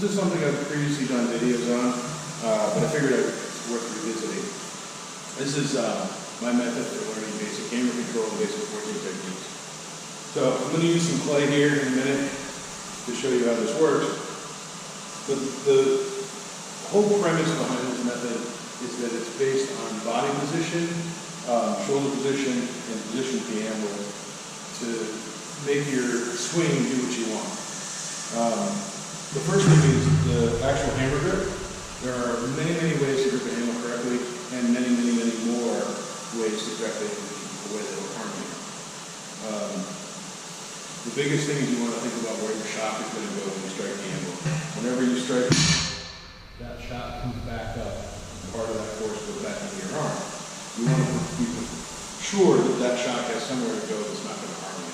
is something I've previously done videos on, but I figured it's worth revisiting. This is my method for learning basic hammer control and basic forging techniques. So I'm going to use some clay here in a minute to show you how this works. But the whole premise behind this method is that it's based on body position, shoulder position, and position of the anvil to make your swing do what you want. The first thing is the actual hammer grip. There are many, many ways to grip a handle correctly, and many, many, many more ways to grip it in a way that will harm you. The biggest thing is you want to think about where your shock is going to go when you strike the handle. Whenever you strike, that shock comes back up, and part of that force goes back into your arm. You want to be sure that that shock has somewhere to go that's not going to harm you.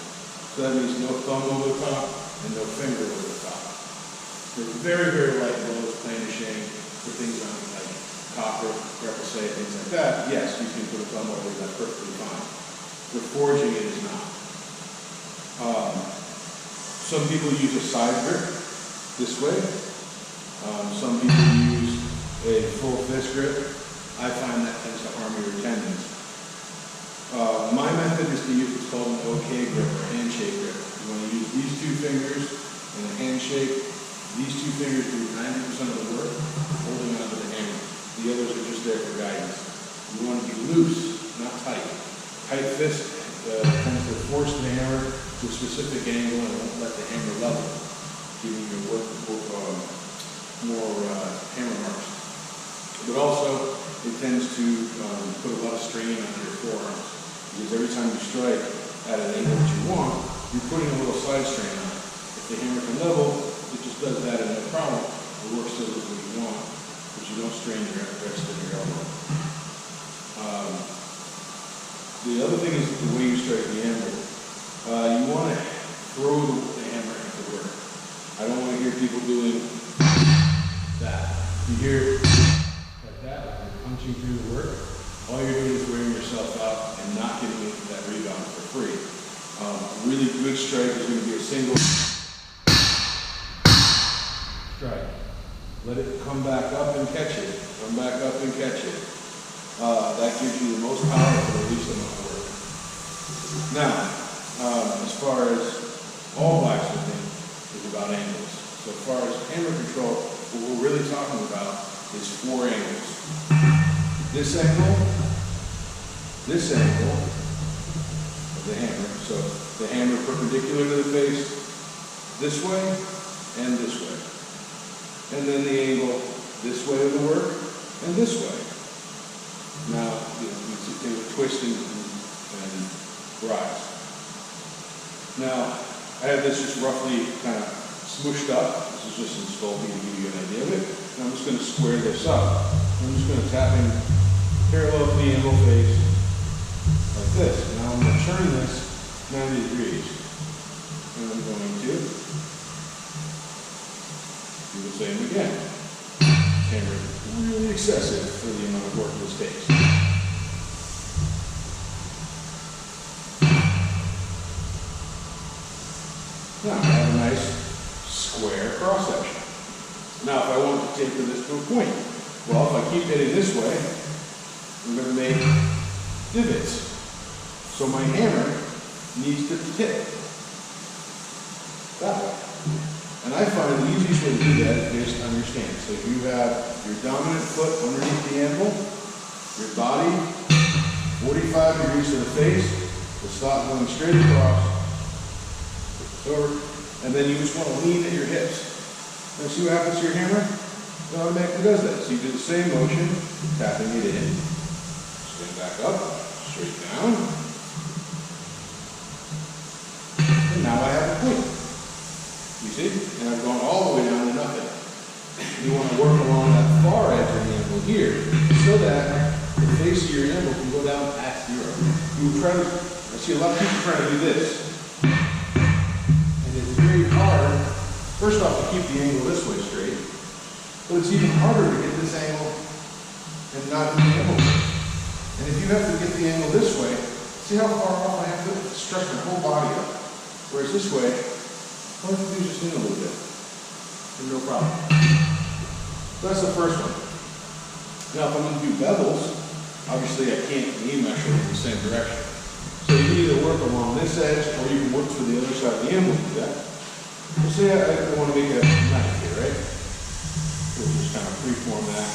So that means no thumb over the top and no finger over the top. They're very, very light blows, plain and shame, for things on like copper, repoussé, things like that. Yes, you can put a thumb over that perfectly fine. For forging, it is not. Some people use a side grip this way. Some people use a full fist grip. I find that tends to harm your tendons. My method is to use what's called an OK grip or handshake grip. You want to use these two fingers in a handshake. These two fingers do 90% of the work, holding onto the hammer. The others are just there for guidance. You want to be loose, not tight. Tight fist tends to force the hammer to a specific angle and won't let the hammer level, giving your work more hammer marks. But also, it tends to put a lot of strain on your forearms, because every time you strike at an angle that you want, you're putting a little side strain on it. If the hammer can level, it just does that and no problem. It works so good when you want, but you don't strain your rest of your elbow. The other thing is the way you strike the anvil. You want to throw the hammer into work. I don't want to hear people doing that. You hear like that, like you're punching through the work. All you're doing is wearing yourself out and not getting into that rebound for free. A really good strike is going to be a single strike. Let it come back up and catch it. Come back up and catch it. That gives you the most power for the least amount of work. Now, as far as all blacksmithing is about angles. So as far as hammer control, what we're really talking about is 4 angles. This angle of the hammer. So the hammer perpendicular to the face, this way and this way. And then the angle this way of the work and this way. Now, you see they would twist and rise. Now, I have this just roughly kind of smooshed up. This is just in Sculpey to give you an idea of it. And I'm just going to square this up. I'm just going to tap in parallel to the anvil face like this. Now I'm going to turn this 90 degrees. And I'm going to do the same again. Hammer is really excessive for the amount of work this takes. Now I have a nice square cross section. Now if I want to taper this to a point, well, if I keep hitting this way, I'm going to make divots. So my hammer needs to tip that way. And I find the easiest way to do that is based on your stance. So if you have your dominant foot underneath the anvil, your body 45 degrees to the face, the stock going straight across, over, and then you just want to lean at your hips. Now see what happens to your hammer? It automatically does that. So you do the same motion, tapping it in. Stand back up, straight down. And now I have a point. You see? And I've gone all the way down to nothing. You want to work along that far edge of the anvil here, so that the face of your anvil can go down past 0. You try to, I see a lot of people trying to do this. Hard, first off, to keep the angle this way straight, but it's even harder to get this angle and not the angle. And if you have to get the angle this way, see how far off I have to stretch my whole body up. Whereas this way, all I have to do is just lean a little bit, and no problem. So that's the first one. Now if I'm going to do bevels, obviously I can't aim my shoulder in the same direction. So you can either work along this edge or you can work to the other side of the anvil to do that. So say I want to make a knife here, right? So we'll just kind of freeform that.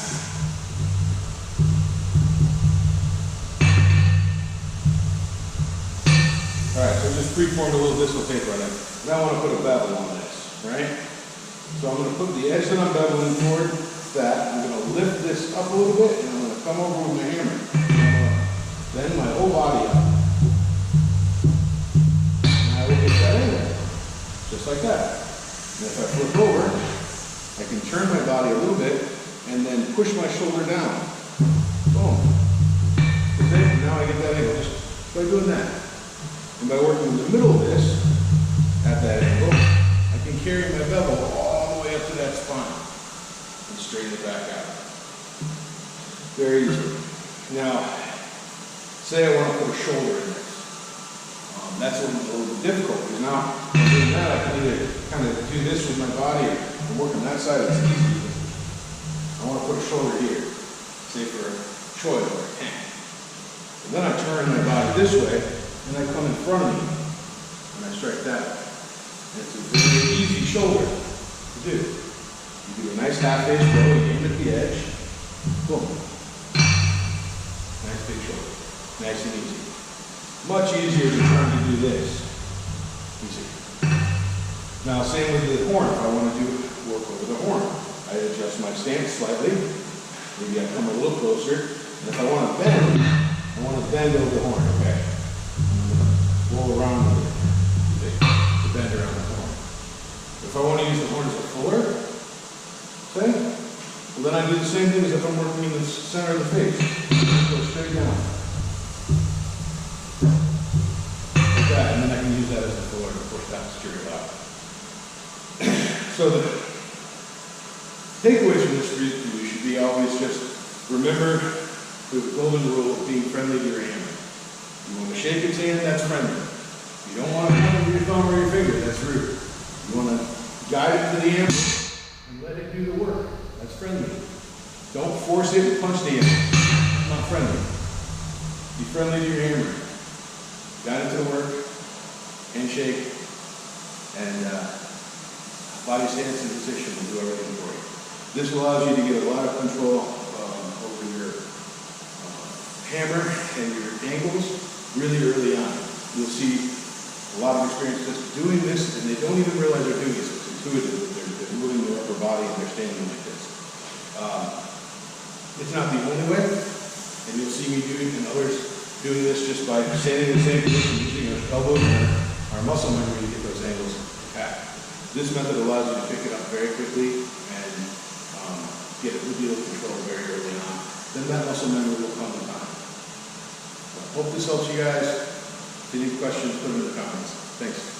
Alright, so just freeformed a little distal paper on it. Now I want to put a bevel on this, right? So I'm going to put the edge that I'm beveling toward that. I'm going to lift this up a little bit and I'm going to come over with my hammer. Bend my whole body up. And I will get that in there. Just like that. And if I flip over, I can turn my body a little bit and then push my shoulder down. Boom. Okay, now I get that angle just by doing that. And by working in the middle of this, at that angle, I can carry my bevel all the way up to that spine and straighten it back out. Very easy. Now, say I want to put a shoulder in this. That's a little bit difficult because now I'm doing that, I can either kind of do this with my body or work on that side. It's easy. I want to put a shoulder here, say for a choi or a tank. And then I turn my body this way. And I come in front of me, and I strike that way. And it's a very easy shoulder to do. You do a nice half-face row, you aim at the edge, boom. Nice big shoulder. Nice and easy. Much easier than trying to do this. Easy. Now, same with the horn. If I want to do work over the horn, I adjust my stance slightly. Maybe I come a little closer. And if I want to bend, I want to bend over the horn, okay? Roll around with it to bend around the horn. If I want to use the horn as a fuller, say, well then I do the same thing as if I'm working in the center of the face. Go straight down. Like that, and then I can use that as a fuller to push that straight out. So the takeaways from this review should be always just remember the golden rule of being friendly to your hammer. You want to shake its hand, that's friendly. You don't want to point with your thumb or your finger, that's rude. You want to guide it to the hammer and let it do the work. That's friendly. Don't force it and punch the hammer. It's not friendly. Be friendly to your hammer. Guide it to the work, handshake, and body stance and position will do everything for you. This allows you to get a lot of control over your hammer and your angles really early on. You'll see a lot of experience just doing this, and they don't even realize they're doing this. It's intuitive. They're moving their upper body and they're standing like this. It's not the only way, and you'll see me doing and others doing this just by standing in the same position, using our elbows and our muscle memory to get those angles intact. This method allows you to pick it up very quickly and get it with control very early on. Then that muscle memory will come in time. Hope this helps you guys. If you have any questions, put them in the comments. Thanks.